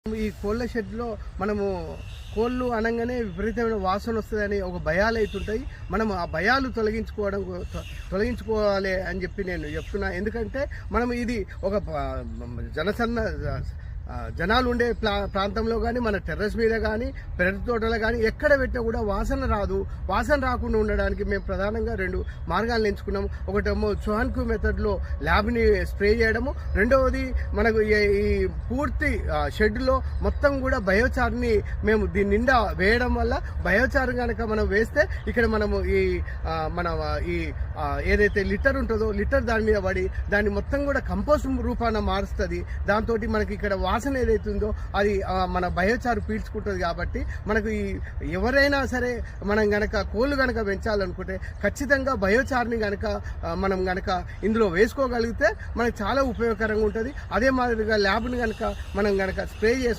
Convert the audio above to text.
ఈ కోళ్ళ షెడ్లో మనము కోళ్ళు అనగానే విపరీతమైన వాసన వస్తుందని ఒక భయాలు అవుతుంటాయి. మనం ఆ భయాలు తొలగించుకోవాలి అని చెప్పి నేను చెప్తున్నా. ఎందుకంటే మనం ఇది ఒక జనాలు ఉండే ప్రాంతంలో కానీ, మన టెర్రస్ మీద కానీ, పెరటి తోటలో కానీ ఎక్కడ పెట్టినా కూడా వాసన రాదు. వాసన రాకుండా ఉండడానికి మేము ప్రధానంగా 2 మార్గాలను ఎంచుకున్నాము. ఒకటేమో చోహాన్కు మెథడ్లో ల్యాబ్ని స్ప్రే చేయడము, రెండవది మనకు ఈ పూర్తి షెడ్లో మొత్తం కూడా బయోచార్ని మేము దీని నిండా వేయడం వల్ల బయోచార్ కనుక మనం వేస్తే ఇక్కడ మనము ఈ ఏదైతే లిటర్ ఉంటుందో లిటర్ దాని మీద పడి దాన్ని మొత్తం కూడా కంపోస్ట్ రూపాన మారుస్తుంది. దాంతో మనకి ఇక్కడ వాసన ఏదైతుందో అది మన బయోచారు పీల్చుకుంటుంది. కాబట్టి మనకు ఎవరైనా సరే మనం గనక కోళ్ళు గనక పెంచాలనుకుంటే ఖచ్చితంగా బయోచార్ని గనక మనం గనక ఇందులో వేసుకోగలిగితే మనకు చాలా ఉపయోగకరంగా ఉంటుంది. అదే మాదిరిగా ల్యాబ్ని గనక మనం గనక స్ప్రే